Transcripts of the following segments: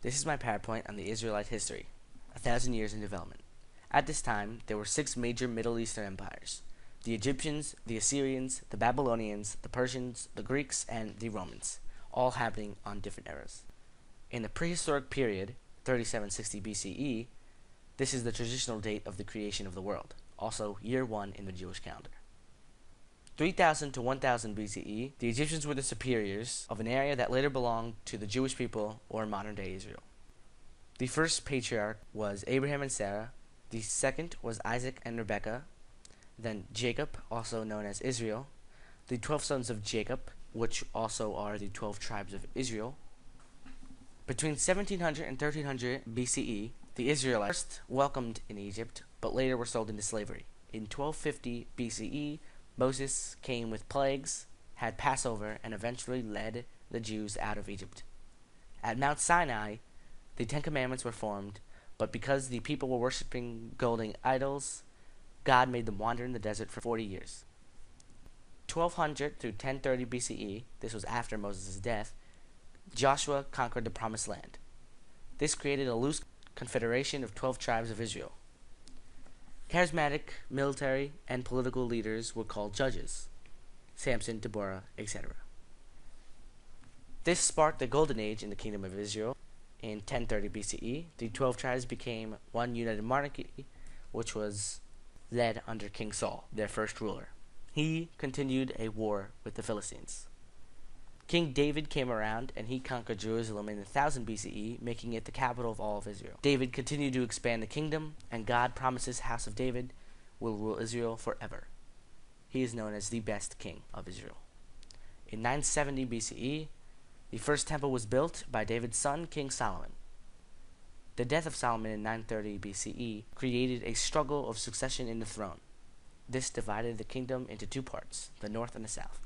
This is my PowerPoint on the Israelite history, 1,000 years in development. At this time, there were 6 major Middle Eastern empires: the Egyptians, the Assyrians, the Babylonians, the Persians, the Greeks, and the Romans, all happening on different eras. In the prehistoric period, 3760 BCE, this is the traditional date of the creation of the world, also year 1 in the Jewish calendar. 3000 to 1000 BCE, the Egyptians were the superiors of an area that later belonged to the Jewish people or modern-day Israel. The first patriarch was Abraham and Sarah. The second was Isaac and Rebekah. Then Jacob, also known as Israel. The 12 sons of Jacob, which also are the 12 tribes of Israel. Between 1700 and 1300 BCE, the Israelites first welcomed in Egypt, but later were sold into slavery. In 1250 BCE, Moses came with plagues, had Passover, and eventually led the Jews out of Egypt. At Mount Sinai, the 10 Commandments were formed, but because the people were worshiping golden idols, God made them wander in the desert for 40 years. 1200 through 1030 BCE, this was after Moses' death, Joshua conquered the Promised Land. This created a loose confederation of 12 tribes of Israel. Charismatic military and political leaders were called judges: Samson, Deborah, etc. This sparked the Golden Age in the Kingdom of Israel. In 1030 BCE, the 12 tribes became one united monarchy, which was led under King Saul, their first ruler. He continued a war with the Philistines. King David came around and he conquered Jerusalem in 1000 BCE, making it the capital of all of Israel. David continued to expand the kingdom, and God promises House of David will rule Israel forever. He is known as the best king of Israel. In 970 BCE, the first temple was built by David's son, King Solomon. The death of Solomon in 930 BCE created a struggle of succession in the throne. This divided the kingdom into 2 parts, the north and the south.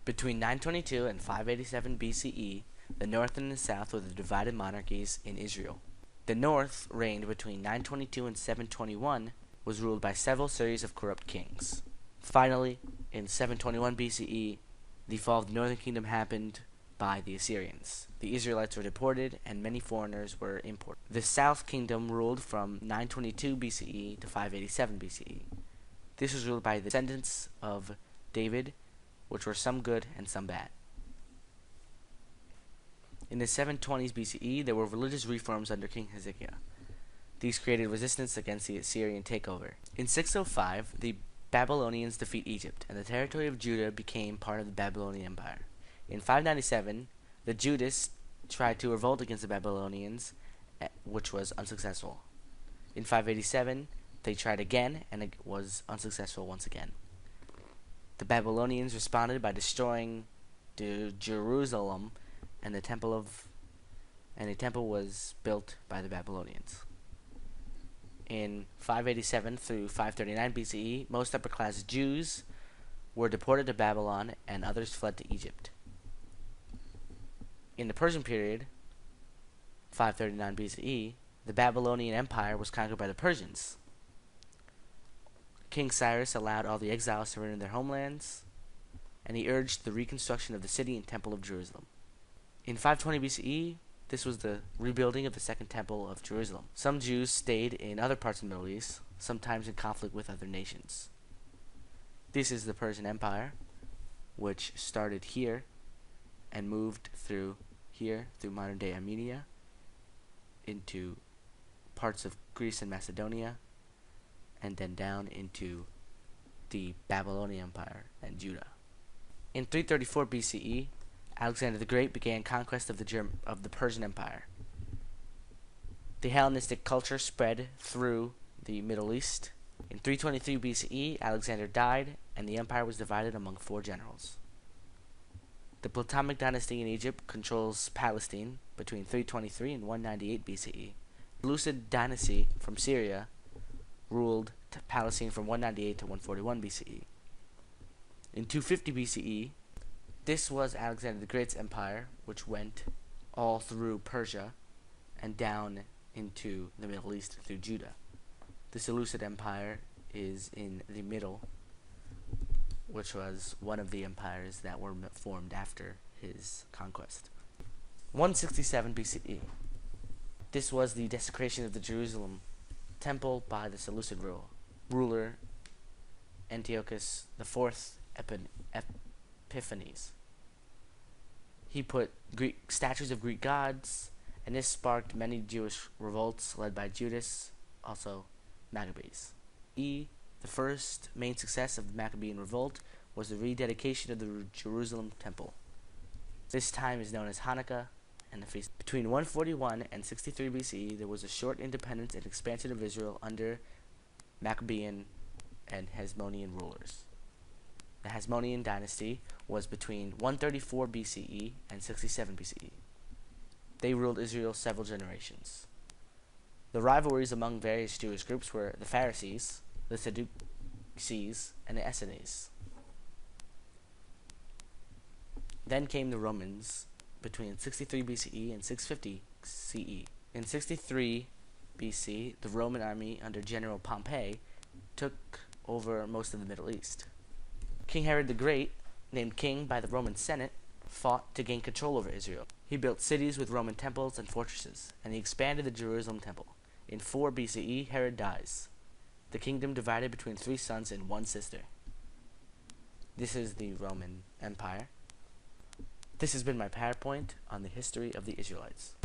Between 922 and 587 BCE, the north and the south were the divided monarchies in Israel. The north reigned between 922 and 721, was ruled by several series of corrupt kings. Finally, in 721 BCE, the fall of the northern kingdom happened by the Assyrians. The Israelites were deported, and many foreigners were imported. The south kingdom ruled from 922 BCE to 587 BCE. This was ruled by the descendants of David, which were some good and some bad. In the 720s BCE, there were religious reforms under King Hezekiah. These created resistance against the Assyrian takeover. In 605, the Babylonians defeat Egypt, and the territory of Judah became part of the Babylonian Empire. In 597, the Judists tried to revolt against the Babylonians, which was unsuccessful. In 587, they tried again, and it was unsuccessful once again. The Babylonians responded by destroying Jerusalem, and a temple was built by the Babylonians. In 587 through 539 BCE, most upper-class Jews were deported to Babylon, and others fled to Egypt. In the Persian period, 539 BCE, the Babylonian Empire was conquered by the Persians. King Cyrus allowed all the exiles to return to their homelands, and he urged the reconstruction of the city and temple of Jerusalem. In 520 BCE, this was the rebuilding of the second temple of Jerusalem. Some Jews stayed in other parts of the Middle East, sometimes in conflict with other nations. This is the Persian Empire, which started here and moved through here, through modern-day Armenia, into parts of Greece and Macedonia, and then down into the Babylonian Empire and Judah. In 334 BCE, Alexander the Great began conquest of the Persian Empire. The Hellenistic culture spread through the Middle East. In 323 BCE, Alexander died, and the empire was divided among 4 generals. The Ptolemaic dynasty in Egypt controls Palestine between 323 and 198 BCE. The Seleucid dynasty from Syria ruled Palestine from 198 to 141 BCE. In 250 BCE, this was Alexander the Great's empire, which went all through Persia and down into the Middle East through Judah. The Seleucid Empire is in the middle, which was one of the empires that were formed after his conquest. 167 BCE. This was the desecration of the Jerusalem temple by the Seleucid ruler Antiochus IV Epiphanes. He put Greek statues of Greek gods, and this sparked many Jewish revolts led by Judas, also Maccabees. The first main success of the Maccabean revolt was the rededication of the Jerusalem temple. This time is known as Hanukkah and the feast. Between 141 and 63 BCE, there was a short independence and expansion of Israel under Maccabean and Hasmonean rulers. The Hasmonean dynasty was between 134 BCE and 67 BCE. They ruled Israel several generations. The rivalries among various Jewish groups were the Pharisees, the Sadducees, and the Essenes. Then came the Romans between 63 BCE and 650 CE. In 63 BC, the Roman army under General Pompey took over most of the Middle East. King Herod the Great, named king by the Roman Senate, fought to gain control over Israel. He built cities with Roman temples and fortresses, and he expanded the Jerusalem temple. In 4 BCE, Herod dies. The kingdom divided between 3 sons and 1 sister. This is the Roman Empire. This has been my PowerPoint on the history of the Israelites.